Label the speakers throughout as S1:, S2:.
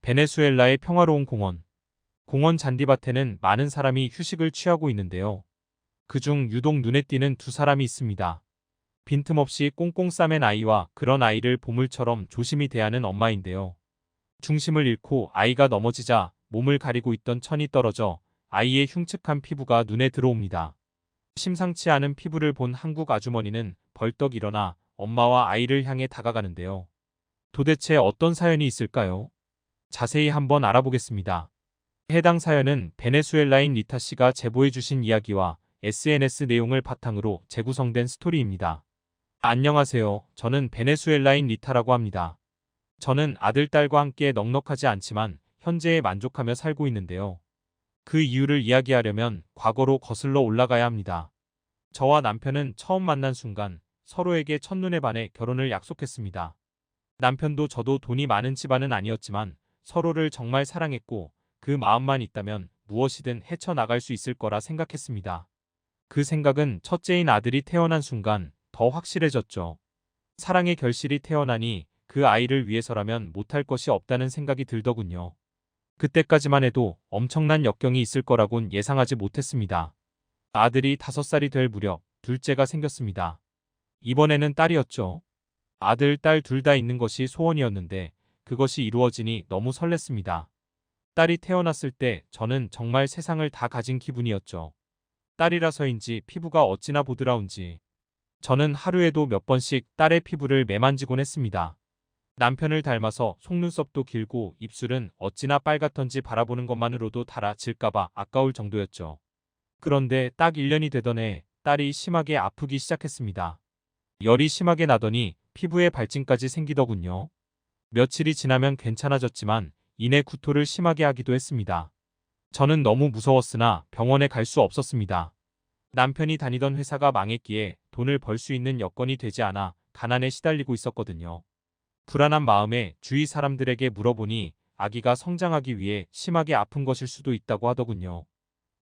S1: 베네수엘라의 평화로운 공원. 공원 잔디밭에는 많은 사람이 휴식을 취하고 있는데요. 그중 유독 눈에 띄는 두 사람이 있습니다. 빈틈없이 꽁꽁 싸맨 아이와 그런 아이를 보물처럼 조심히 대하는 엄마인데요. 중심을 잃고 아이가 넘어지자 몸을 가리고 있던 천이 떨어져 아이의 흉측한 피부가 눈에 들어옵니다. 심상치 않은 피부를 본 한국 아주머니는 벌떡 일어나 엄마와 아이를 향해 다가가는데요. 도대체 어떤 사연이 있을까요? 자세히 한번 알아보겠습니다. 해당 사연은 베네수엘라인 리타 씨가 제보해 주신 이야기와 SNS 내용을 바탕으로 재구성된 스토리입니다. 안녕하세요. 저는 베네수엘라인 리타라고 합니다. 저는 아들, 딸과 함께 넉넉하지 않지만 현재에 만족하며 살고 있는데요. 그 이유를 이야기하려면 과거로 거슬러 올라가야 합니다. 저와 남편은 처음 만난 순간 서로에게 첫눈에 반해 결혼을 약속했습니다. 남편도 저도 돈이 많은 집안은 아니었지만 서로를 정말 사랑했고 그 마음만 있다면 무엇이든 헤쳐나갈 수 있을 거라 생각했습니다. 그 생각은 첫째인 아들이 태어난 순간 더 확실해졌죠. 사랑의 결실이 태어나니 그 아이를 위해서라면 못할 것이 없다는 생각이 들더군요. 그때까지만 해도 엄청난 역경이 있을 거라곤 예상하지 못했습니다. 아들이 5살이 될 무렵 둘째가 생겼습니다. 이번에는 딸이었죠. 아들, 딸 둘 다 있는 것이 소원이었는데 그것이 이루어지니 너무 설렜습니다. 딸이 태어났을 때 저는 정말 세상을 다 가진 기분이었죠. 딸이라서인지 피부가 어찌나 보드라운지. 저는 하루에도 몇 번씩 딸의 피부를 매만지곤 했습니다. 남편을 닮아서 속눈썹도 길고 입술은 어찌나 빨갛던지 바라보는 것만으로도 달아질까봐 아까울 정도였죠. 그런데 딱 1년이 되던 해 딸이 심하게 아프기 시작했습니다. 열이 심하게 나더니 피부에 발진까지 생기더군요. 며칠이 지나면 괜찮아졌지만 이내 구토를 심하게 하기도 했습니다. 저는 너무 무서웠으나 병원에 갈 수 없었습니다. 남편이 다니던 회사가 망했기에 돈을 벌 수 있는 여건이 되지 않아 가난에 시달리고 있었거든요. 불안한 마음에 주위 사람들에게 물어보니 아기가 성장하기 위해 심하게 아픈 것일 수도 있다고 하더군요.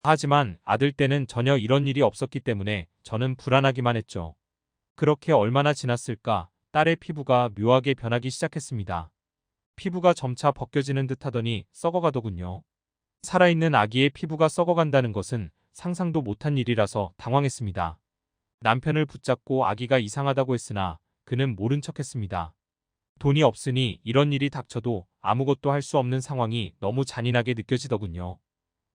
S1: 하지만 아들 때는 전혀 이런 일이 없었기 때문에 저는 불안하기만 했죠. 그렇게 얼마나 지났을까 딸의 피부가 묘하게 변하기 시작했습니다. 피부가 점차 벗겨지는 듯 하더니 썩어가더군요. 살아있는 아기의 피부가 썩어간다는 것은 상상도 못한 일이라서 당황했습니다. 남편을 붙잡고 아기가 이상하다고 했으나 그는 모른 척했습니다. 돈이 없으니 이런 일이 닥쳐도 아무것도 할 수 없는 상황이 너무 잔인하게 느껴지더군요.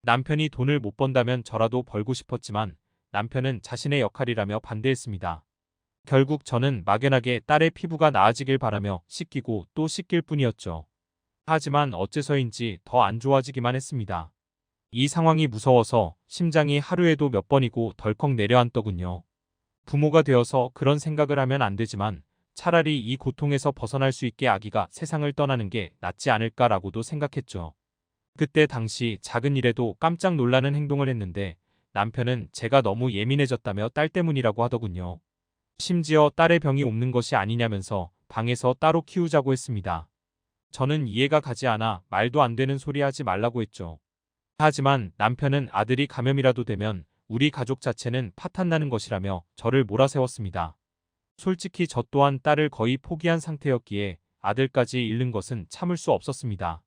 S1: 남편이 돈을 못 번다면 저라도 벌고 싶었지만 남편은 자신의 역할이라며 반대했습니다. 결국 저는 막연하게 딸의 피부가 나아지길 바라며 씻기고 또 씻길 뿐이었죠. 하지만 어째서인지 더 안 좋아지기만 했습니다. 이 상황이 무서워서 심장이 하루에도 몇 번이고 덜컥 내려앉더군요. 부모가 되어서 그런 생각을 하면 안 되지만 차라리 이 고통에서 벗어날 수 있게 아기가 세상을 떠나는 게 낫지 않을까라고도 생각했죠. 그때 당시 작은 일에도 깜짝 놀라는 행동을 했는데 남편은 제가 너무 예민해졌다며 딸 때문이라고 하더군요. 심지어 딸의 병이 옮는 것이 아니냐면서 방에서 따로 키우자고 했습니다. 저는 이해가 가지 않아 말도 안 되는 소리 하지 말라고 했죠. 하지만 남편은 아들이 감염이라도 되면 우리 가족 자체는 파탄나는 것이라며 저를 몰아세웠습니다. 솔직히 저 또한 딸을 거의 포기한 상태였기에 아들까지 잃는 것은 참을 수 없었습니다.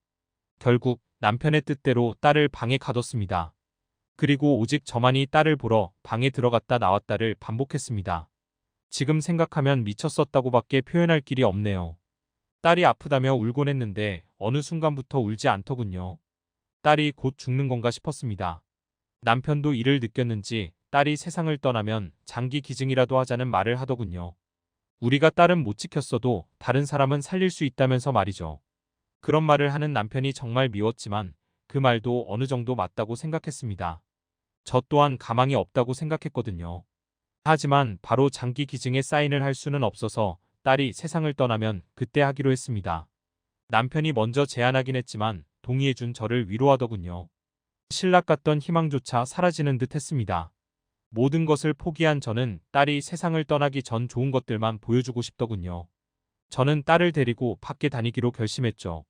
S1: 결국 남편의 뜻대로 딸을 방에 가뒀습니다. 그리고 오직 저만이 딸을 보러 방에 들어갔다 나왔다를 반복했습니다. 지금 생각하면 미쳤었다고밖에 표현할 길이 없네요. 딸이 아프다며 울곤 했는데 어느 순간부터 울지 않더군요. 딸이 곧 죽는 건가 싶었습니다. 남편도 이를 느꼈는지 딸이 세상을 떠나면 장기 기증이라도 하자는 말을 하더군요. 우리가 딸은 못 지켰어도 다른 사람은 살릴 수 있다면서 말이죠. 그런 말을 하는 남편이 정말 미웠지만 그 말도 어느 정도 맞다고 생각했습니다. 저 또한 가망이 없다고 생각했거든요. 하지만 바로 장기 기증에 사인을 할 수는 없어서 딸이 세상을 떠나면 그때 하기로 했습니다. 남편이 먼저 제안하긴 했지만 동의해준 저를 위로하더군요. 신락 같던 희망조차 사라지는 듯 했습니다. 모든 것을 포기한 저는 딸이 세상을 떠나기 전 좋은 것들만 보여주고 싶더군요. 저는 딸을 데리고 밖에 다니기로 결심했죠.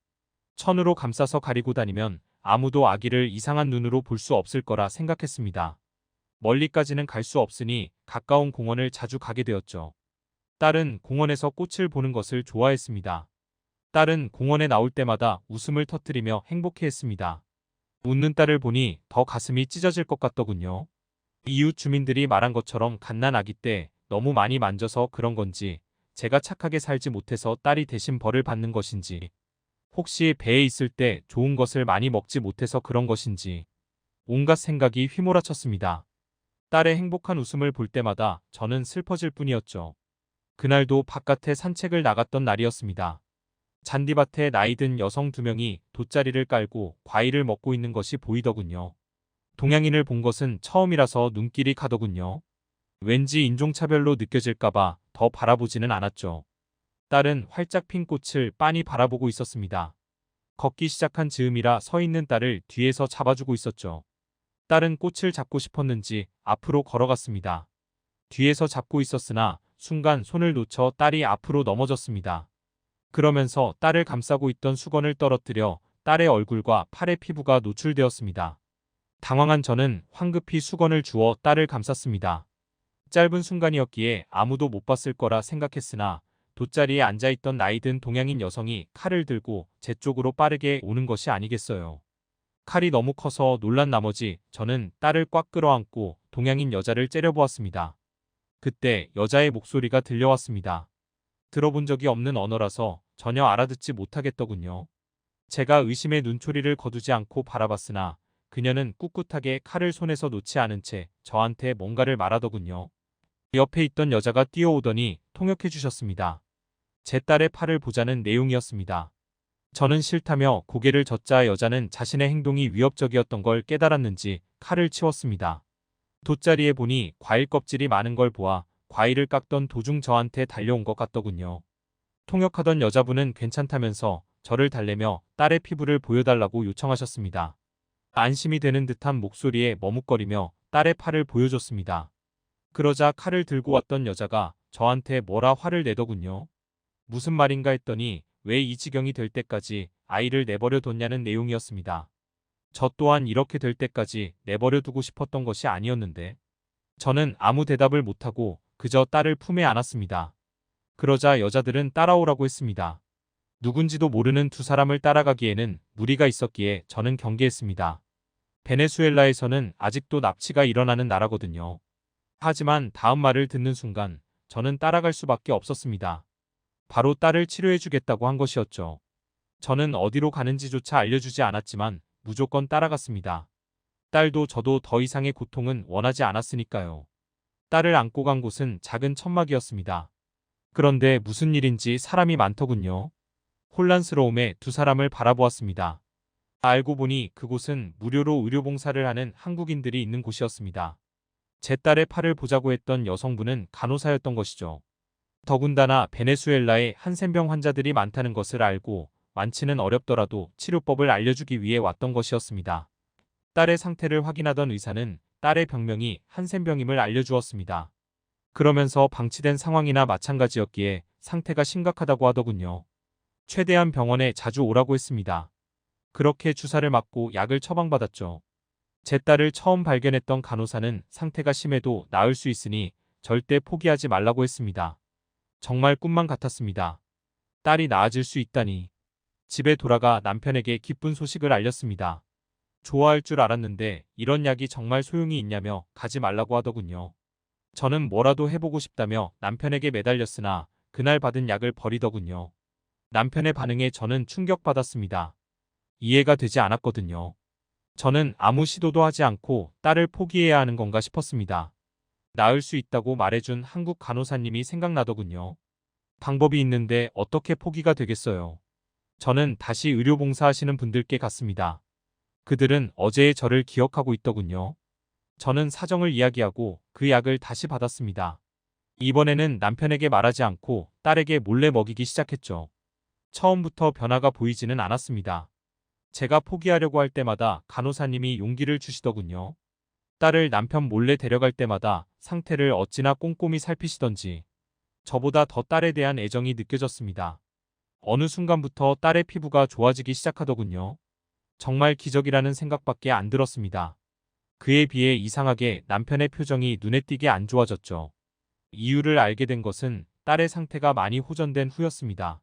S1: 천으로 감싸서 가리고 다니면 아무도 아기를 이상한 눈으로 볼 수 없을 거라 생각했습니다. 멀리까지는 갈 수 없으니 가까운 공원을 자주 가게 되었죠. 딸은 공원에서 꽃을 보는 것을 좋아했습니다. 딸은 공원에 나올 때마다 웃음을 터뜨리며 행복해했습니다. 웃는 딸을 보니 더 가슴이 찢어질 것 같더군요. 이웃 주민들이 말한 것처럼 갓난 아기 때 너무 많이 만져서 그런 건지, 제가 착하게 살지 못해서 딸이 대신 벌을 받는 것인지, 혹시 배에 있을 때 좋은 것을 많이 먹지 못해서 그런 것인지, 온갖 생각이 휘몰아쳤습니다. 딸의 행복한 웃음을 볼 때마다 저는 슬퍼질 뿐이었죠. 그날도 바깥에 산책을 나갔던 날이었습니다. 잔디밭에 나이든 여성 2명이 돗자리를 깔고 과일을 먹고 있는 것이 보이더군요. 동양인을 본 것은 처음이라서 눈길이 가더군요. 왠지 인종차별로 느껴질까봐 더 바라보지는 않았죠. 딸은 활짝 핀 꽃을 빤히 바라보고 있었습니다. 걷기 시작한 즈음이라 서 있는 딸을 뒤에서 잡아주고 있었죠. 딸은 꽃을 잡고 싶었는지 앞으로 걸어갔습니다. 뒤에서 잡고 있었으나 순간 손을 놓쳐 딸이 앞으로 넘어졌습니다. 그러면서 딸을 감싸고 있던 수건을 떨어뜨려 딸의 얼굴과 팔의 피부가 노출되었습니다. 당황한 저는 황급히 수건을 주워 딸을 감쌌습니다. 짧은 순간이었기에 아무도 못 봤을 거라 생각했으나 돗자리에 앉아있던 나이든 동양인 여성이 칼을 들고 제 쪽으로 빠르게 오는 것이 아니겠어요. 칼이 너무 커서 놀란 나머지 저는 딸을 꽉 끌어안고 동양인 여자를 째려보았습니다. 그때 여자의 목소리가 들려왔습니다. 들어본 적이 없는 언어라서 전혀 알아듣지 못하겠더군요. 제가 의심의 눈초리를 거두지 않고 바라봤으나 그녀는 꿋꿋하게 칼을 손에서 놓지 않은 채 저한테 뭔가를 말하더군요. 옆에 있던 여자가 뛰어오더니 통역해 주셨습니다. 제 딸의 팔을 보자는 내용이었습니다. 저는 싫다며 고개를 젓자 여자는 자신의 행동이 위협적이었던 걸 깨달았는지 칼을 치웠습니다. 돗자리에 보니 과일 껍질이 많은 걸 보아 과일을 깎던 도중 저한테 달려온 것 같더군요. 통역하던 여자분은 괜찮다면서 저를 달래며 딸의 피부를 보여달라고 요청하셨습니다. 안심이 되는 듯한 목소리에 머뭇거리며 딸의 팔을 보여줬습니다. 그러자 칼을 들고 왔던 여자가 저한테 뭐라 화를 내더군요. 무슨 말인가 했더니 왜 이 지경이 될 때까지 아이를 내버려 뒀냐는 내용이었습니다. 저 또한 이렇게 될 때까지 내버려 두고 싶었던 것이 아니었는데. 저는 아무 대답을 못하고 그저 딸을 품에 안았습니다. 그러자 여자들은 따라오라고 했습니다. 누군지도 모르는 2사람을 따라가기에는 무리가 있었기에 저는 경계했습니다. 베네수엘라에서는 아직도 납치가 일어나는 나라거든요. 하지만 다음 말을 듣는 순간 저는 따라갈 수밖에 없었습니다. 바로 딸을 치료해주겠다고 한 것이었죠. 저는 어디로 가는지조차 알려주지 않았지만 무조건 따라갔습니다. 딸도 저도 더 이상의 고통은 원하지 않았으니까요. 딸을 안고 간 곳은 작은 천막이었습니다. 그런데 무슨 일인지 사람이 많더군요. 혼란스러움에 2사람을 바라보았습니다. 알고 보니 그곳은 무료로 의료봉사를 하는 한국인들이 있는 곳이었습니다. 제 딸의 팔을 보자고 했던 여성분은 간호사였던 것이죠. 더군다나 베네수엘라에 한센병 환자들이 많다는 것을 알고 완치는 어렵더라도 치료법을 알려주기 위해 왔던 것이었습니다. 딸의 상태를 확인하던 의사는 딸의 병명이 한센병임을 알려주었습니다. 그러면서 방치된 상황이나 마찬가지였기에 상태가 심각하다고 하더군요. 최대한 병원에 자주 오라고 했습니다. 그렇게 주사를 맞고 약을 처방받았죠. 제 딸을 처음 발견했던 간호사는 상태가 심해도 나을 수 있으니 절대 포기하지 말라고 했습니다. 정말 꿈만 같았습니다. 딸이 나아질 수 있다니. 집에 돌아가 남편에게 기쁜 소식을 알렸습니다. 좋아할 줄 알았는데 이런 약이 정말 소용이 있냐며 가지 말라고 하더군요. 저는 뭐라도 해보고 싶다며 남편에게 매달렸으나 그날 받은 약을 버리더군요. 남편의 반응에 저는 충격받았습니다. 이해가 되지 않았거든요. 저는 아무 시도도 하지 않고 딸을 포기해야 하는 건가 싶었습니다. 나을 수 있다고 말해준 한국 간호사님이 생각나더군요. 방법이 있는데 어떻게 포기가 되겠어요. 저는 다시 의료봉사하시는 분들께 갔습니다. 그들은 어제의 저를 기억하고 있더군요. 저는 사정을 이야기하고 그 약을 다시 받았습니다. 이번에는 남편에게 말하지 않고 딸에게 몰래 먹이기 시작했죠. 처음부터 변화가 보이지는 않았습니다. 제가 포기하려고 할 때마다 간호사님이 용기를 주시더군요. 딸을 남편 몰래 데려갈 때마다 상태를 어찌나 꼼꼼히 살피시던지 저보다 더 딸에 대한 애정이 느껴졌습니다. 어느 순간부터 딸의 피부가 좋아지기 시작하더군요. 정말 기적이라는 생각밖에 안 들었습니다. 그에 비해 이상하게 남편의 표정이 눈에 띄게 안 좋아졌죠. 이유를 알게 된 것은 딸의 상태가 많이 호전된 후였습니다.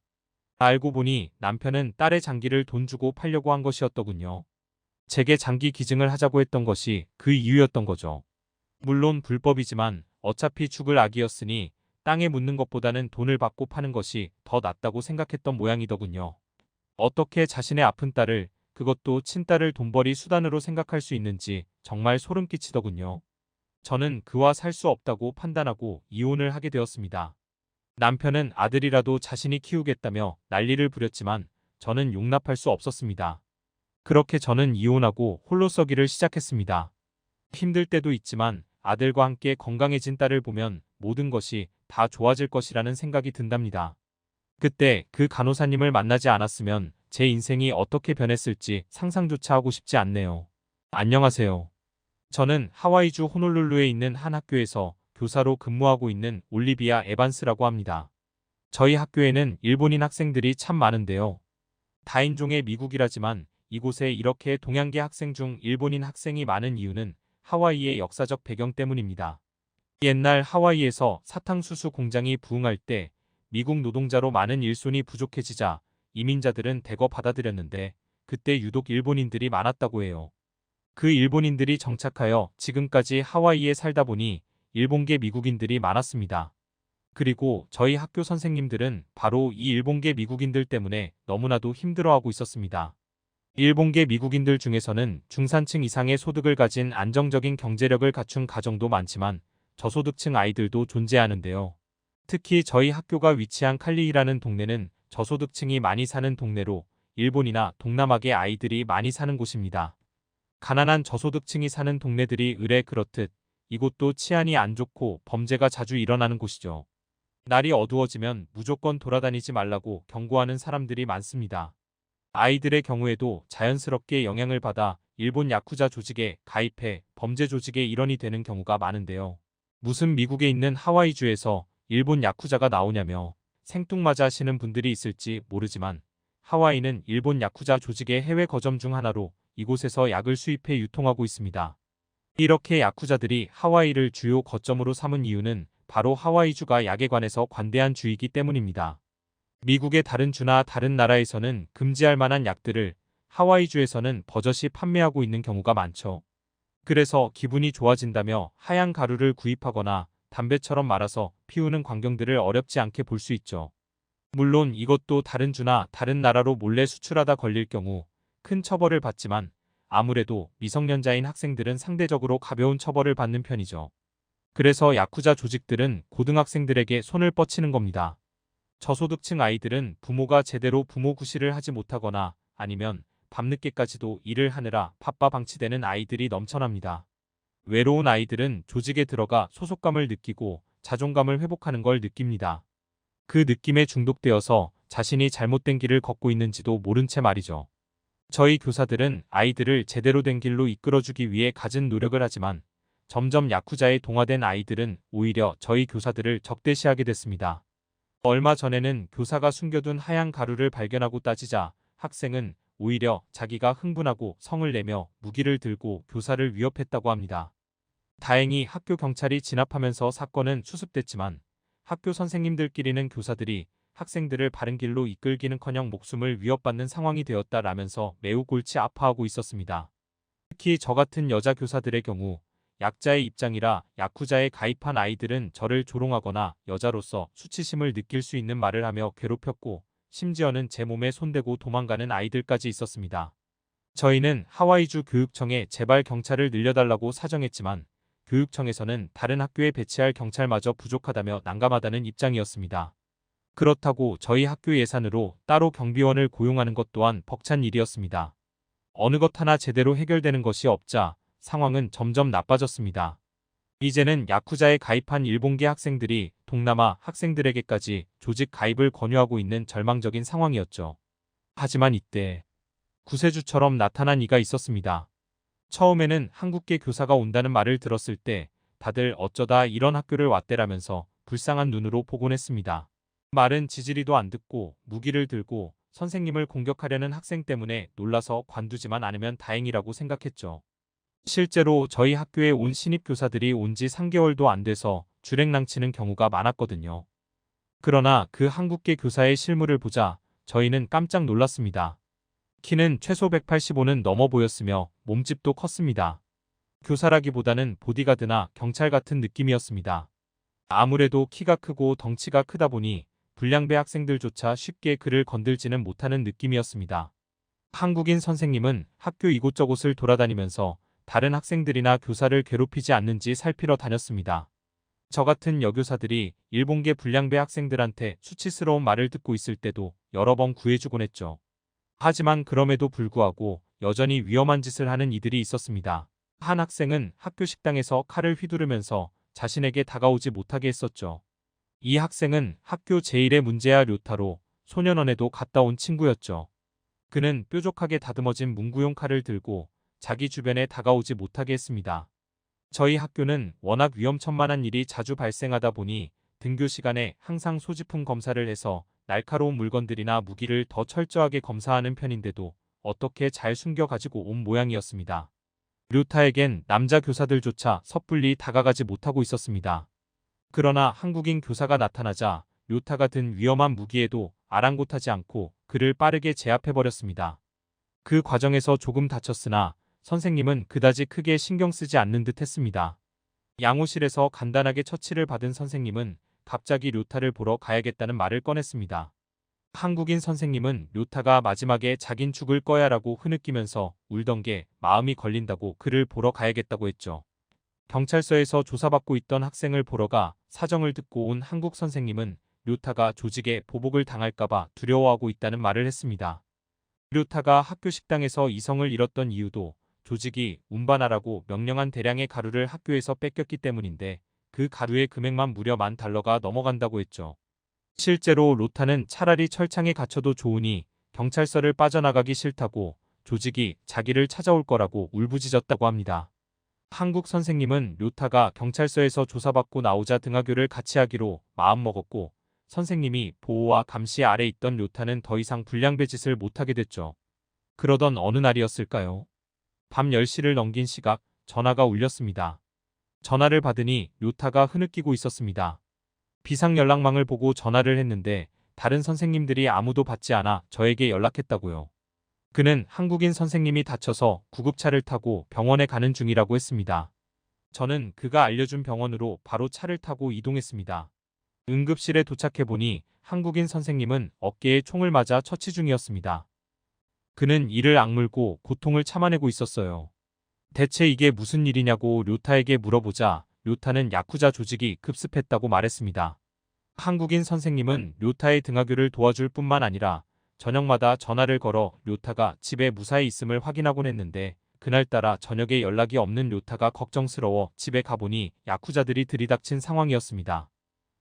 S1: 알고 보니 남편은 딸의 장기를 돈 주고 팔려고 한 것이었더군요. 제게 장기 기증을 하자고 했던 것이 그 이유였던 거죠. 물론 불법이지만 어차피 죽을 악이었으니 땅에 묻는 것보다는 돈을 받고 파는 것이 더 낫다고 생각했던 모양이더군요. 어떻게 자신의 아픈 딸을, 그것도 친딸을 돈벌이 수단으로 생각할 수 있는지 정말 소름 끼치더군요. 저는 그와 살 수 없다고 판단하고 이혼을 하게 되었습니다. 남편은 아들이라도 자신이 키우겠다며 난리를 부렸지만 저는 용납할 수 없었습니다. 그렇게 저는 이혼하고 홀로 서기를 시작했습니다. 힘들 때도 있지만 아들과 함께 건강해진 딸을 보면 모든 것이 다 좋아질 것이라는 생각이 든답니다. 그때 그 간호사님을 만나지 않았으면 제 인생이 어떻게 변했을지 상상조차 하고 싶지 않네요. 안녕하세요. 저는 하와이주 호놀룰루에 있는 한 학교에서 교사로 근무하고 있는 올리비아 에반스라고 합니다. 저희 학교에는 일본인 학생들이 참 많은데요. 다인종의 미국이라지만 이곳에 이렇게 동양계 학생 중 일본인 학생이 많은 이유는 하와이의 역사적 배경 때문입니다. 옛날 하와이에서 사탕수수 공장이 부흥할 때 미국 노동자로 많은 일손이 부족해지자 이민자들은 대거 받아들였는데 그때 유독 일본인들이 많았다고 해요. 그 일본인들이 정착하여 지금까지 하와이에 살다 보니 일본계 미국인들이 많았습니다. 그리고 저희 학교 선생님들은 바로 이 일본계 미국인들 때문에 너무나도 힘들어하고 있었습니다. 일본계 미국인들 중에서는 중산층 이상의 소득을 가진 안정적인 경제력을 갖춘 가정도 많지만 저소득층 아이들도 존재하는데요. 특히 저희 학교가 위치한 칼리히라는 동네는 저소득층이 많이 사는 동네로 일본이나 동남아계 아이들이 많이 사는 곳입니다. 가난한 저소득층이 사는 동네들이 의례 그렇듯 이곳도 치안이 안 좋고 범죄가 자주 일어나는 곳이죠. 날이 어두워지면 무조건 돌아다니지 말라고 경고하는 사람들이 많습니다. 아이들의 경우에도 자연스럽게 영향을 받아 일본 야쿠자 조직에 가입해 범죄 조직의 일원이 되는 경우가 많은데요. 무슨 미국에 있는 하와이주에서 일본 야쿠자가 나오냐며 생뚱맞아 하시는 분들이 있을지 모르지만 하와이는 일본 야쿠자 조직의 해외 거점 중 하나로 이곳에서 약을 수입해 유통하고 있습니다. 이렇게 야쿠자들이 하와이를 주요 거점으로 삼은 이유는 바로 하와이주가 약에 관해서 관대한 주이기 때문입니다. 미국의 다른 주나 다른 나라에서는 금지할 만한 약들을 하와이주에서는 버젓이 판매하고 있는 경우가 많죠. 그래서 기분이 좋아진다며 하얀 가루를 구입하거나 담배처럼 말아서 피우는 광경들을 어렵지 않게 볼 수 있죠. 물론 이것도 다른 주나 다른 나라로 몰래 수출하다 걸릴 경우 큰 처벌을 받지만 아무래도 미성년자인 학생들은 상대적으로 가벼운 처벌을 받는 편이죠. 그래서 야쿠자 조직들은 고등학생들에게 손을 뻗치는 겁니다. 저소득층 아이들은 부모가 제대로 부모 구실을 하지 못하거나 아니면 밤늦게까지도 일을 하느라 바빠 방치되는 아이들이 넘쳐납니다. 외로운 아이들은 조직에 들어가 소속감을 느끼고 자존감을 회복하는 걸 느낍니다. 그 느낌에 중독되어서 자신이 잘못된 길을 걷고 있는지도 모른 채 말이죠. 저희 교사들은 아이들을 제대로 된 길로 이끌어주기 위해 갖은 노력을 하지만 점점 야쿠자에 동화된 아이들은 오히려 저희 교사들을 적대시하게 됐습니다. 얼마 전에는 교사가 숨겨둔 하얀 가루를 발견하고 따지자 학생은 오히려 자기가 흥분하고 성을 내며 무기를 들고 교사를 위협했다고 합니다. 다행히 학교 경찰이 진압하면서 사건은 수습됐지만 학교 선생님들끼리는 교사들이 학생들을 바른 길로 이끌기는커녕 목숨을 위협받는 상황이 되었다라면서 매우 골치 아파하고 있었습니다. 특히 저 같은 여자 교사들의 경우 약자의 입장이라 야쿠자에 가입한 아이들은 저를 조롱하거나 여자로서 수치심을 느낄 수 있는 말을 하며 괴롭혔고 심지어는 제 몸에 손대고 도망가는 아이들까지 있었습니다. 저희는 하와이주 교육청에 제발 경찰을 늘려달라고 사정했지만 교육청에서는 다른 학교에 배치할 경찰마저 부족하다며 난감하다는 입장이었습니다. 그렇다고 저희 학교 예산으로 따로 경비원을 고용하는 것 또한 벅찬 일이었습니다. 어느 것 하나 제대로 해결되는 것이 없자 상황은 점점 나빠졌습니다. 이제는 야쿠자에 가입한 일본계 학생들이 동남아 학생들에게까지 조직 가입을 권유하고 있는 절망적인 상황이었죠. 하지만 이때 구세주처럼 나타난 이가 있었습니다. 처음에는 한국계 교사가 온다는 말을 들었을 때 다들 어쩌다 이런 학교를 왔대라면서 불쌍한 눈으로 보곤 했습니다. 말은 지지리도 안 듣고 무기를 들고 선생님을 공격하려는 학생 때문에 놀라서 관두지만 않으면 다행이라고 생각했죠. 실제로 저희 학교에 온 신입교사들이 온 지 3개월도 안 돼서 주랭랑치는 경우가 많았거든요. 그러나 그 한국계 교사의 실물을 보자 저희는 깜짝 놀랐습니다. 키는 최소 185는 넘어 보였으며 몸집도 컸습니다. 교사라기보다는 보디가드나 경찰 같은 느낌이었습니다. 아무래도 키가 크고 덩치가 크다 보니 불량배 학생들조차 쉽게 그를 건들지는 못하는 느낌이었습니다. 한국인 선생님은 학교 이곳저곳을 돌아다니면서 다른 학생들이나 교사를 괴롭히지 않는지 살피러 다녔습니다. 저 같은 여교사들이 일본계 불량배 학생들한테 수치스러운 말을 듣고 있을 때도 여러 번 구해주곤 했죠. 하지만 그럼에도 불구하고 여전히 위험한 짓을 하는 이들이 있었습니다. 한 학생은 학교 식당에서 칼을 휘두르면서 자신에게 다가오지 못하게 했었죠. 이 학생은 학교 제1의 문제야 료타로 소년원에도 갔다 온 친구였죠. 그는 뾰족하게 다듬어진 문구용 칼을 들고 자기 주변에 다가오지 못하게 했습니다. 저희 학교는 워낙 위험천만한 일이 자주 발생하다 보니 등교 시간에 항상 소지품 검사를 해서 날카로운 물건들이나 무기를 더 철저하게 검사하는 편인데도 어떻게 잘 숨겨 가지고 온 모양이었습니다. 류타에겐 남자 교사들조차 섣불리 다가가지 못하고 있었습니다. 그러나 한국인 교사가 나타나자 류타가 든 위험한 무기에도 아랑곳하지 않고 그를 빠르게 제압해버렸습니다. 그 과정에서 조금 다쳤으나 선생님은 그다지 크게 신경 쓰지 않는 듯 했습니다. 양호실에서 간단하게 처치를 받은 선생님은 갑자기 류타를 보러 가야겠다는 말을 꺼냈습니다. 한국인 선생님은 류타가 마지막에 자긴 죽을 거야 라고 흐느끼면서 울던 게 마음이 걸린다고 그를 보러 가야겠다고 했죠. 경찰서에서 조사받고 있던 학생을 보러 가 사정을 듣고 온 한국 선생님은 류타가 조직에 보복을 당할까봐 두려워하고 있다는 말을 했습니다. 류타가 학교 식당에서 이성을 잃었던 이유도 조직이 운반하라고 명령한 대량의 가루를 학교에서 뺏겼기 때문인데 그 가루의 금액만 무려 $10,000가 넘어간다고 했죠. 실제로 로타는 차라리 철창에 갇혀도 좋으니 경찰서를 빠져나가기 싫다고 조직이 자기를 찾아올 거라고 울부짖었다고 합니다. 한국 선생님은 료타가 경찰서에서 조사받고 나오자 등하교를 같이 하기로 마음먹었고 선생님이 보호와 감시 아래 있던 료타는 더 이상 불량배 짓을 못하게 됐죠. 그러던 어느 날이었을까요? 밤 10시를 넘긴 시각 전화가 울렸습니다. 전화를 받으니 료타가 흐느끼고 있었습니다. 비상연락망을 보고 전화를 했는데 다른 선생님들이 아무도 받지 않아 저에게 연락했다고요. 그는 한국인 선생님이 다쳐서 구급차를 타고 병원에 가는 중이라고 했습니다. 저는 그가 알려준 병원으로 바로 차를 타고 이동했습니다. 응급실에 도착해보니 한국인 선생님은 어깨에 총을 맞아 처치 중이었습니다. 그는 이를 악물고 고통을 참아내고 있었어요. 대체 이게 무슨 일이냐고 료타에게 물어보자 료타는 야쿠자 조직이 급습했다고 말했습니다. 한국인 선생님은 료타의 등하교를 도와줄 뿐만 아니라 저녁마다 전화를 걸어 료타가 집에 무사히 있음을 확인하곤 했는데 그날따라 저녁에 연락이 없는 료타가 걱정스러워 집에 가보니 야쿠자들이 들이닥친 상황이었습니다.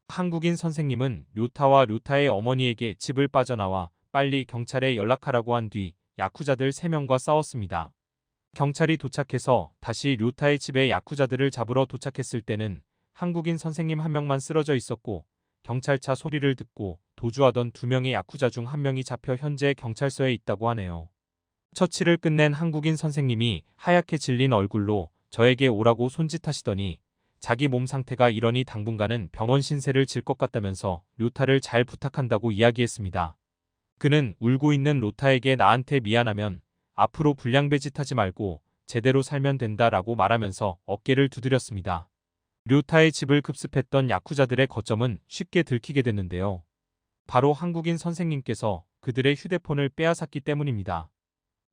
S1: 한국인 선생님은 료타와 료타의 어머니에게 집을 빠져나와 빨리 경찰에 연락하라고 한 뒤 야쿠자들 3명과 싸웠습니다. 경찰이 도착해서 다시 료타의 집에 야쿠자들을 잡으러 도착했을 때는 한국인 선생님 1명만 쓰러져 있었고 경찰차 소리를 듣고 도주하던 2명의 야쿠자 중 1명이 잡혀 현재 경찰서에 있다고 하네요. 처치를 끝낸 한국인 선생님이 하얗게 질린 얼굴로 저에게 오라고 손짓하시더니 자기 몸 상태가 이러니 당분간은 병원 신세를 질 것 같다면서 료타를 잘 부탁한다고 이야기했습니다. 그는 울고 있는 료타에게 나한테 미안하면 앞으로 불량배 짓 하지 말고 제대로 살면 된다라고 말하면서 어깨를 두드렸습니다. 료타의 집을 급습했던 야쿠자들의 거점은 쉽게 들키게 됐는데요. 바로 한국인 선생님께서 그들의 휴대폰을 빼앗았기 때문입니다.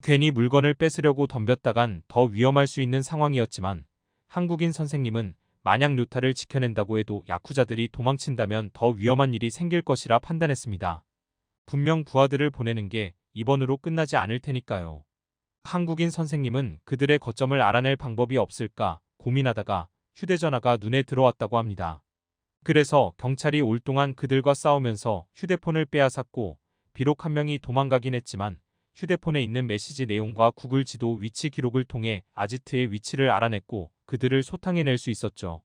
S1: 괜히 물건을 뺏으려고 덤볐다간 더 위험할 수 있는 상황이었지만 한국인 선생님은 만약 료타를 지켜낸다고 해도 야쿠자들이 도망친다면 더 위험한 일이 생길 것이라 판단했습니다. 분명 부하들을 보내는 게 이번으로 끝나지 않을 테니까요. 한국인 선생님은 그들의 거점을 알아낼 방법이 없을까 고민하다가 휴대전화가 눈에 들어왔다고 합니다. 그래서 경찰이 올 동안 그들과 싸우면서 휴대폰을 빼앗았고 비록 1명이 도망가긴 했지만 휴대폰에 있는 메시지 내용과 구글 지도 위치 기록을 통해 아지트의 위치를 알아냈고 그들을 소탕해낼 수 있었죠.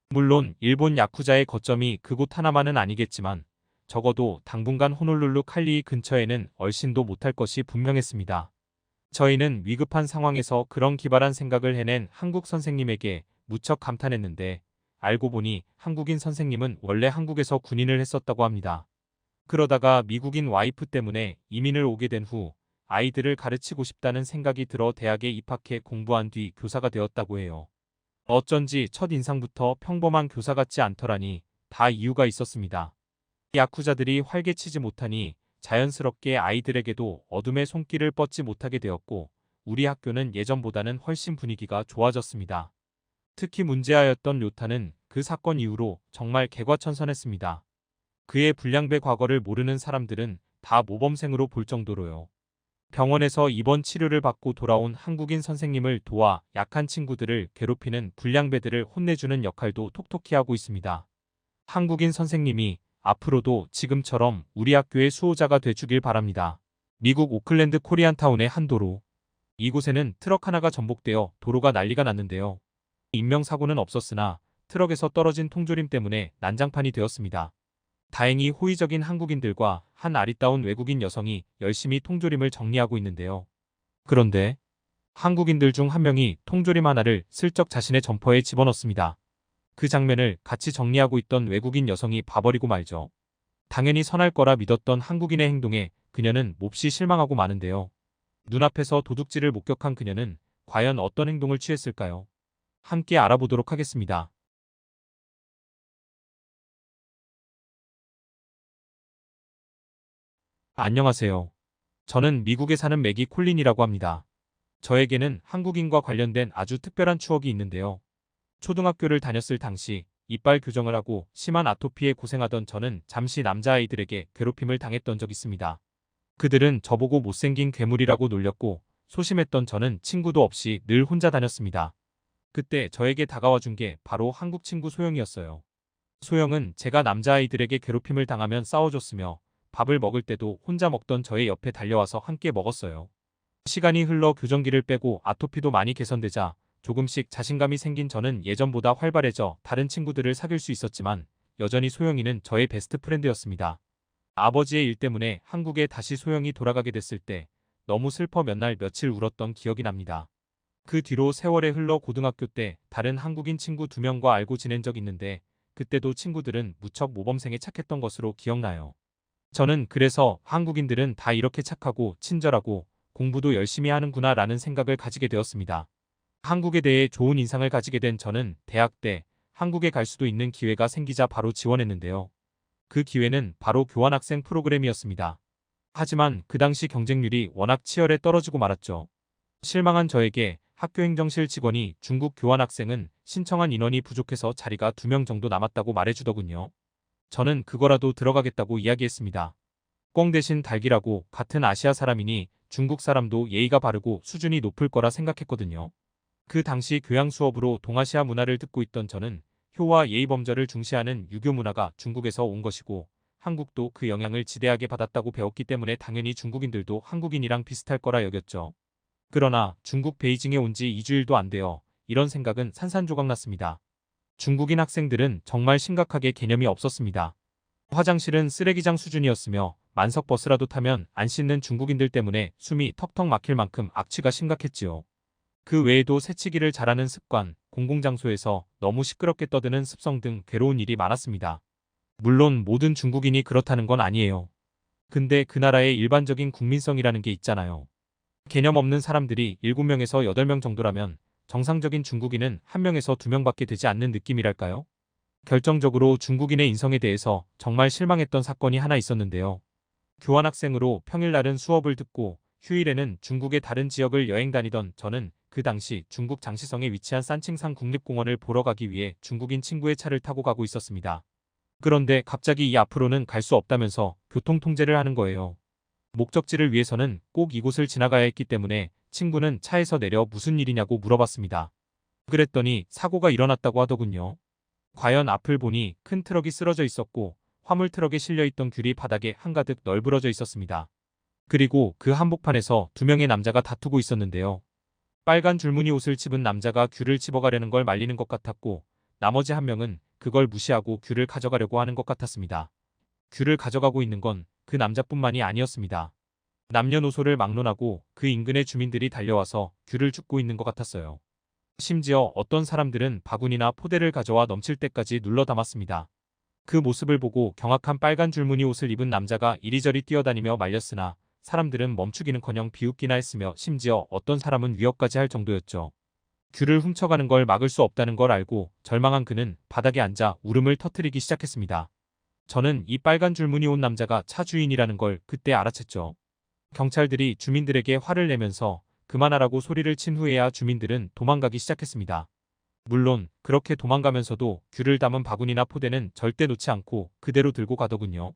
S1: 물론 일본 야쿠자의 거점이 그곳 하나만은 아니겠지만 적어도 당분간 호놀룰루 칼리이 근처에는 얼씬도 못할 것이 분명했습니다. 저희는 위급한 상황에서 그런 기발한 생각을 해낸 한국 선생님에게 무척 감탄했는데 알고 보니 한국인 선생님은 원래 한국에서 군인을 했었다고 합니다. 그러다가 미국인 와이프 때문에 이민을 오게 된 후 아이들을 가르치고 싶다는 생각이 들어 대학에 입학해 공부한 뒤 교사가 되었다고 해요. 어쩐지 첫 인상부터 평범한 교사 같지 않더라니 다 이유가 있었습니다. 야쿠자들이 활개치지 못하니 자연스럽게 아이들에게도 어둠의 손길을 뻗지 못하게 되었고 우리 학교는 예전보다는 훨씬 분위기가 좋아졌습니다. 특히 문제아였던 료타는 그 사건 이후로 정말 개과천선했습니다. 그의 불량배 과거를 모르는 사람들은 다 모범생으로 볼 정도로요. 병원에서 입원 치료를 받고 돌아온 한국인 선생님을 도와 약한 친구들을 괴롭히는 불량배들을 혼내주는 역할도 톡톡히 하고 있습니다. 한국인 선생님이 앞으로도 지금처럼 우리 학교의 수호자가 돼주길 바랍니다. 미국 오클랜드 코리안타운의 한 도로. 이곳에는 트럭 하나가 전복되어 도로가 난리가 났는데요. 인명사고는 없었으나 트럭에서 떨어진 통조림 때문에 난장판이 되었습니다. 다행히 호의적인 한국인들과 한 아리따운 외국인 여성이 열심히 통조림을 정리하고 있는데요. 그런데 한국인들 중 한 명이 통조림 하나를 슬쩍 자신의 점퍼에 집어넣습니다. 그 장면을 같이 정리하고 있던 외국인 여성이 봐버리고 말죠. 당연히 선할 거라 믿었던 한국인의 행동에 그녀는 몹시 실망하고 마는데요. 눈앞에서 도둑질을 목격한 그녀는 과연 어떤 행동을 취했을까요? 함께 알아보도록 하겠습니다. 안녕하세요. 저는 미국에 사는 매기 콜린이라고 합니다. 저에게는 한국인과 관련된 아주 특별한 추억이 있는데요. 초등학교를 다녔을 당시 이빨 교정을 하고 심한 아토피에 고생하던 저는 잠시 남자아이들에게 괴롭힘을 당했던 적이 있습니다. 그들은 저보고 못생긴 괴물이라고 놀렸고 소심했던 저는 친구도 없이 늘 혼자 다녔습니다. 그때 저에게 다가와 준 게 바로 한국 친구 소영이었어요. 소영은 제가 남자아이들에게 괴롭힘을 당하면 싸워줬으며 밥을 먹을 때도 혼자 먹던 저의 옆에 달려와서 함께 먹었어요. 시간이 흘러 교정기를 빼고 아토피도 많이 개선되자 조금씩 자신감이 생긴 저는 예전보다 활발해져 다른 친구들을 사귈 수 있었지만 여전히 소영이는 저의 베스트 프렌드였습니다. 아버지의 일 때문에 한국에 다시 소영이 돌아가게 됐을 때 너무 슬퍼 몇 날 며칠 울었던 기억이 납니다. 그 뒤로 세월에 흘러 고등학교 때 다른 한국인 친구 2명과 알고 지낸 적 있는데 그때도 친구들은 무척 모범생에 착했던 것으로 기억나요. 저는 그래서 한국인들은 다 이렇게 착하고 친절하고 공부도 열심히 하는구나 라는 생각을 가지게 되었습니다. 한국에 대해 좋은 인상을 가지게 된 저는 대학 때 한국에 갈 수도 있는 기회가 생기자 바로 지원했는데요. 그 기회는 바로 교환학생 프로그램이었습니다. 하지만 그 당시 경쟁률이 워낙 치열해 떨어지고 말았죠. 실망한 저에게 학교행정실 직원이 중국 교환학생은 신청한 인원이 부족해서 자리가 2명 정도 남았다고 말해주더군요. 저는 그거라도 들어가겠다고 이야기했습니다. 꽁 대신 닭이라고 같은 아시아 사람이니 중국 사람도 예의가 바르고 수준이 높을 거라 생각했거든요. 그 당시 교양 수업으로 동아시아 문화를 듣고 있던 저는 효와 예의 범절을 중시하는 유교 문화가 중국에서 온 것이고 한국도 그 영향을 지대하게 받았다고 배웠기 때문에 당연히 중국인들도 한국인이랑 비슷할 거라 여겼죠. 그러나 중국 베이징에 온 지 2주일도 안 되어 이런 생각은 산산조각 났습니다. 중국인 학생들은 정말 심각하게 개념이 없었습니다. 화장실은 쓰레기장 수준이었으며 만석버스라도 타면 안 씻는 중국인들 때문에 숨이 턱턱 막힐 만큼 악취가 심각했지요. 그 외에도 새치기를 잘하는 습관, 공공장소에서 너무 시끄럽게 떠드는 습성 등 괴로운 일이 많았습니다. 물론 모든 중국인이 그렇다는 건 아니에요. 근데 그 나라의 일반적인 국민성이라는 게 있잖아요. 개념 없는 사람들이 7명에서 8명 정도라면 정상적인 중국인은 1명에서 2명밖에 되지 않는 느낌이랄까요? 결정적으로 중국인의 인성에 대해서 정말 실망했던 사건이 하나 있었는데요. 교환학생으로 평일날은 수업을 듣고 휴일에는 중국의 다른 지역을 여행 다니던 저는 그 당시 중국 장시성에 위치한 산칭산 국립공원을 보러 가기 위해 중국인 친구의 차를 타고 가고 있었습니다. 그런데 갑자기 이 앞으로는 갈 수 없다면서 교통 통제를 하는 거예요. 목적지를 위해서는 꼭 이곳을 지나가야 했기 때문에 친구는 차에서 내려 무슨 일이냐고 물어봤습니다. 그랬더니 사고가 일어났다고 하더군요. 과연 앞을 보니 큰 트럭이 쓰러져 있었고 화물 트럭에 실려있던 귤이 바닥에 한가득 널브러져 있었습니다. 그리고 그 한복판에서 2명의 남자가 다투고 있었는데요. 빨간 줄무늬 옷을 집은 남자가 귤을 집어가려는 걸 말리는 것 같았고 나머지 1명은 그걸 무시하고 귤을 가져가려고 하는 것 같았습니다. 귤을 가져가고 있는 건 그 남자뿐만이 아니었습니다. 남녀노소를 막론하고 그 인근의 주민들이 달려와서 귤을 줍고 있는 것 같았어요. 심지어 어떤 사람들은 바구니나 포대를 가져와 넘칠 때까지 눌러 담았습니다. 그 모습을 보고 경악한 빨간 줄무늬 옷을 입은 남자가 이리저리 뛰어다니며 말렸으나 사람들은 멈추기는커녕 비웃기나 했으며 심지어 어떤 사람은 위협까지 할 정도였죠. 귤을 훔쳐가는 걸 막을 수 없다는 걸 알고 절망한 그는 바닥에 앉아 울음을 터뜨리기 시작했습니다. 저는 이 빨간 줄무늬 옷 남자가 차 주인이라는 걸 그때 알아챘죠. 경찰들이 주민들에게 화를 내면서 그만하라고 소리를 친 후에야 주민들은 도망가기 시작했습니다. 물론 그렇게 도망가면서도 귤을 담은 바구니나 포대는 절대 놓지 않고 그대로 들고 가더군요.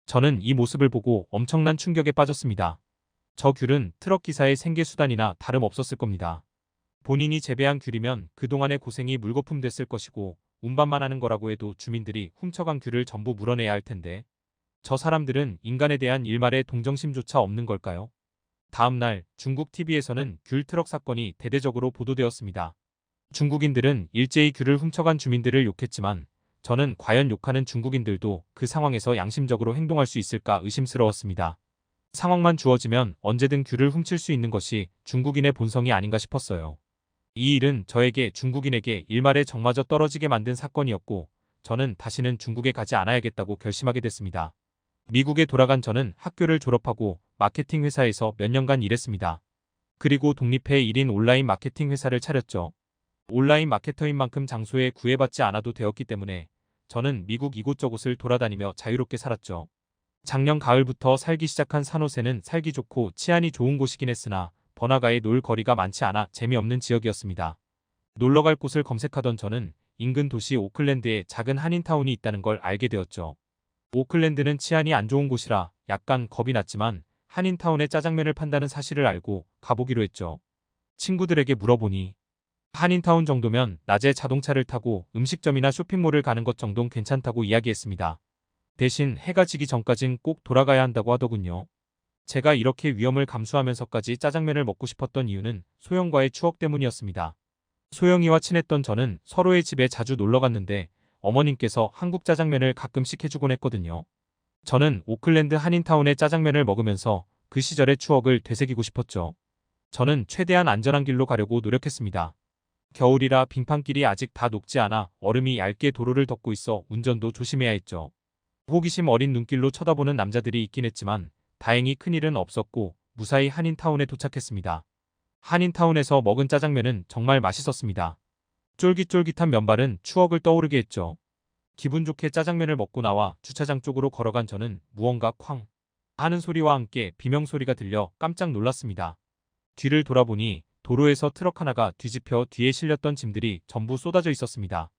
S1: 저는 이 모습을 보고 엄청난 충격에 빠졌습니다. 저 귤은 트럭 기사의 생계수단이나 다름없었을 겁니다. 본인이 재배한 귤이면 그동안의 고생이 물거품 됐을 것이고 운반만 하는 거라고 해도 주민들이 훔쳐간 귤을 전부 물어내야 할 텐데 저 사람들은 인간에 대한 일말의 동정심조차 없는 걸까요? 다음 날 중국 TV에서는 귤 트럭 사건이 대대적으로 보도되었습니다. 중국인들은 일제히 귤을 훔쳐간 주민들을 욕했지만 저는 과연 욕하는 중국인들도 그 상황에서 양심적으로 행동할 수 있을까 의심스러웠습니다. 상황만 주어지면 언제든 귤을 훔칠 수 있는 것이 중국인의 본성이 아닌가 싶었어요. 이 일은 저에게 중국인에게 일말의 정마저 떨어지게 만든 사건이었고 저는 다시는 중국에 가지 않아야겠다고 결심하게 됐습니다. 미국에 돌아간 저는 학교를 졸업하고 마케팅 회사에서 몇 년간 일했습니다. 그리고 독립해 1인 온라인 마케팅 회사를 차렸죠. 온라인 마케터인 만큼 장소에 구애받지 않아도 되었기 때문에 저는 미국 이곳저곳을 돌아다니며 자유롭게 살았죠. 작년 가을부터 살기 시작한 산호세는 살기 좋고 치안이 좋은 곳이긴 했으나 번화가에 놀 거리가 많지 않아 재미없는 지역이었습니다. 놀러갈 곳을 검색하던 저는 인근 도시 오클랜드에 작은 한인타운이 있다는 걸 알게 되었죠. 오클랜드는 치안이 안 좋은 곳이라 약간 겁이 났지만 한인타운에 짜장면을 판다는 사실을 알고 가보기로 했죠. 친구들에게 물어보니 한인타운 정도면 낮에 자동차를 타고 음식점이나 쇼핑몰을 가는 것 정도는 괜찮다고 이야기했습니다. 대신 해가 지기 전까진 꼭 돌아가야 한다고 하더군요. 제가 이렇게 위험을 감수하면서까지 짜장면을 먹고 싶었던 이유는 소영과의 추억 때문이었습니다. 소영이와 친했던 저는 서로의 집에 자주 놀러 갔는데 어머님께서 한국 짜장면을 가끔씩 해주곤 했거든요. 저는 오클랜드 한인타운의 짜장면을 먹으면서 그 시절의 추억을 되새기고 싶었죠. 저는 최대한 안전한 길로 가려고 노력했습니다. 겨울이라 빙판길이 아직 다 녹지 않아 얼음이 얇게 도로를 덮고 있어 운전도 조심해야 했죠. 호기심 어린 눈길로 쳐다보는 남자들이 있긴 했지만 다행히 큰일은 없었고 무사히 한인타운에 도착했습니다. 한인타운에서 먹은 짜장면은 정말 맛있었습니다. 쫄깃쫄깃한 면발은 추억을 떠오르게 했죠. 기분 좋게 짜장면을 먹고 나와 주차장 쪽으로 걸어간 저는 무언가 쾅 하는 소리와 함께 비명소리가 들려 깜짝 놀랐습니다. 뒤를 돌아보니 도로에서 트럭 하나가 뒤집혀 뒤에 실렸던 짐들이 전부 쏟아져 있었습니다.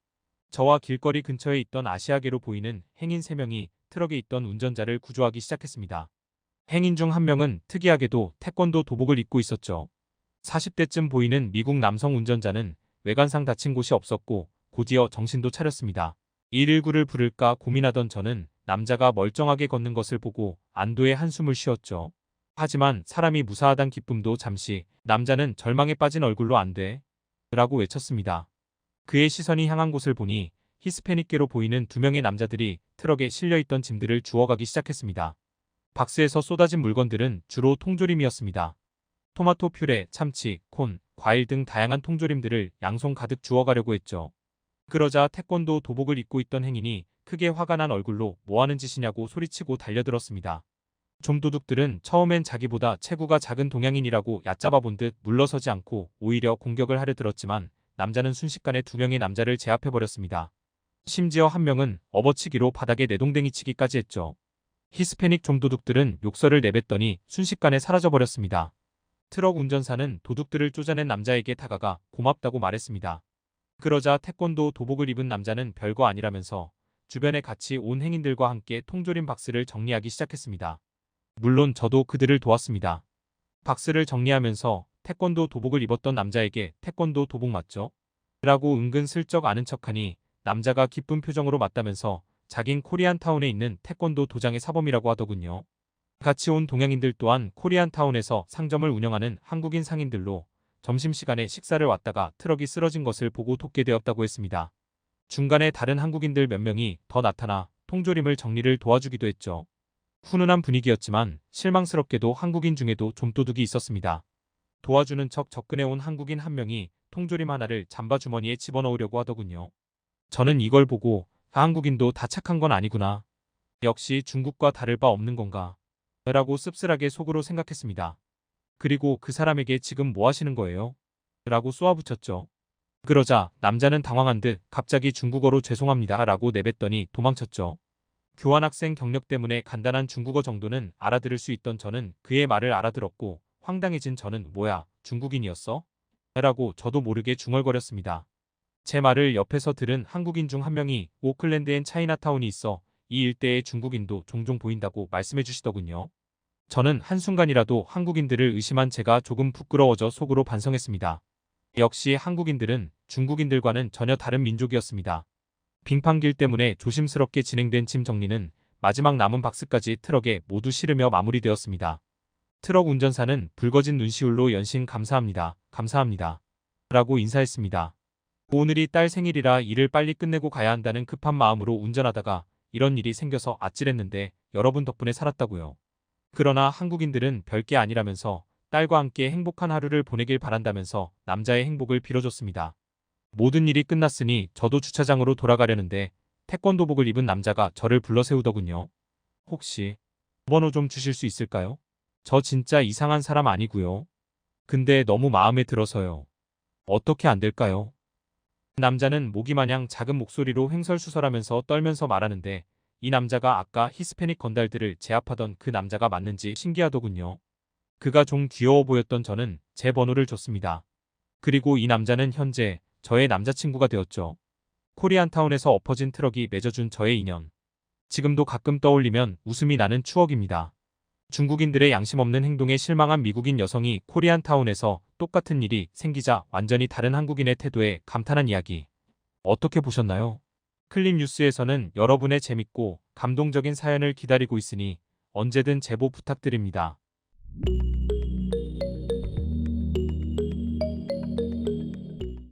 S1: 저와 길거리 근처에 있던 아시아계로 보이는 행인 3명이 트럭에 있던 운전자를 구조하기 시작했습니다. 행인 중 한 명은 특이하게도 태권도 도복을 입고 있었죠. 40대쯤 보이는 미국 남성 운전자는 외관상 다친 곳이 없었고 곧이어 정신도 차렸습니다. 119를 부를까 고민하던 저는 남자가 멀쩡하게 걷는 것을 보고 안도의 한숨을 쉬었죠. 하지만 사람이 무사하단 기쁨도 잠시 남자는 절망에 빠진 얼굴로 안 돼 라고 외쳤습니다. 그의 시선이 향한 곳을 보니 히스패닉계로 보이는 2명의 남자들이 트럭에 실려있던 짐들을 주워가기 시작했습니다. 박스에서 쏟아진 물건들은 주로 통조림이었습니다. 토마토 퓨레, 참치, 콘, 과일 등 다양한 통조림들을 양손 가득 주워가려고 했죠. 그러자 태권도 도복을 입고 있던 행인이 크게 화가 난 얼굴로 뭐하는 짓이냐고 소리치고 달려들었습니다. 좀도둑들은 처음엔 자기보다 체구가 작은 동양인이라고 얕잡아본 듯 물러서지 않고 오히려 공격을 하려 들었지만 남자는 순식간에 2명의 남자를 제압해버렸습니다. 심지어 한 명은 업어치기로 바닥에 내동댕이치기까지 했죠. 히스패닉 좀도둑들은 욕설을 내뱉더니 순식간에 사라져버렸습니다. 트럭 운전사는 도둑들을 쫓아낸 남자에게 다가가 고맙다고 말했습니다. 그러자 태권도 도복을 입은 남자는 별거 아니라면서 주변에 같이 온 행인들과 함께 통조림 박스를 정리하기 시작했습니다. 물론 저도 그들을 도왔습니다. 박스를 정리하면서 태권도 도복을 입었던 남자에게 태권도 도복 맞죠? 라고 은근슬쩍 아는 척하니 남자가 기쁜 표정으로 맞다면서 자긴 코리안타운에 있는 태권도 도장의 사범이라고 하더군요. 같이 온 동양인들 또한 코리안타운에서 상점을 운영하는 한국인 상인들로 점심시간에 식사를 왔다가 트럭이 쓰러진 것을 보고 돕게 되었다고 했습니다. 중간에 다른 한국인들 몇 명이 더 나타나 통조림을 정리를 도와주기도 했죠. 훈훈한 분위기였지만 실망스럽게도 한국인 중에도 좀도둑이 있었습니다. 도와주는 척 접근해온 한국인 한 명이 통조림 하나를 잠바 주머니에 집어넣으려고 하더군요. 저는 이걸 보고 한국인도 다 착한 건 아니구나. 역시 중국과 다를 바 없는 건가. 라고 씁쓸하게 속으로 생각했습니다. 그리고 그 사람에게 지금 뭐 하시는 거예요? 라고 쏘아붙였죠. 그러자 남자는 당황한 듯 갑자기 중국어로 죄송합니다 라고 내뱉더니 도망쳤죠. 교환학생 경력 때문에 간단한 중국어 정도는 알아들을 수 있던 저는 그의 말을 알아들었고 황당해진 저는 뭐야, 중국인이었어? 라고 저도 모르게 중얼거렸습니다. 제 말을 옆에서 들은 한국인 중 한 명이 오클랜드엔 차이나타운이 있어 이 일대에 중국인도 종종 보인다고 말씀해 주시더군요. 저는 한순간이라도 한국인들을 의심한 제가 조금 부끄러워져 속으로 반성했습니다. 역시 한국인들은 중국인들과는 전혀 다른 민족이었습니다. 빙판길 때문에 조심스럽게 진행된 짐 정리는 마지막 남은 박스까지 트럭에 모두 실으며 마무리되었습니다. 트럭 운전사는 붉어진 눈시울로 연신 감사합니다. 감사합니다. 라고 인사했습니다. 오늘이 딸 생일이라 일을 빨리 끝내고 가야 한다는 급한 마음으로 운전하다가 이런 일이 생겨서 아찔했는데 여러분 덕분에 살았다고요. 그러나 한국인들은 별게 아니라면서 딸과 함께 행복한 하루를 보내길 바란다면서 남자의 행복을 빌어줬습니다. 모든 일이 끝났으니 저도 주차장으로 돌아가려는데 태권도복을 입은 남자가 저를 불러 세우더군요. 혹시 번호 좀 주실 수 있을까요? 저 진짜 이상한 사람 아니고요. 근데 너무 마음에 들어서요. 어떻게 안 될까요? 남자는 모기마냥 작은 목소리로 횡설수설하면서 떨면서 말하는데 이 남자가 아까 히스패닉 건달들을 제압하던 그 남자가 맞는지 신기하더군요. 그가 좀 귀여워 보였던 저는 제 번호를 줬습니다. 그리고 이 남자는 현재 저의 남자친구가 되었죠. 코리안타운에서 엎어진 트럭이 맺어준 저의 인연. 지금도 가끔 떠올리면 웃음이 나는 추억입니다. 중국인들의 양심 없는 행동에 실망한 미국인 여성이 코리안타운에서 똑같은 일이 생기자 완전히 다른 한국인의 태도에 감탄한 이야기. 어떻게 보셨나요? 클립 뉴스에서는 여러분의 재밌고 감동적인 사연을 기다리고 있으니 언제든 제보 부탁드립니다.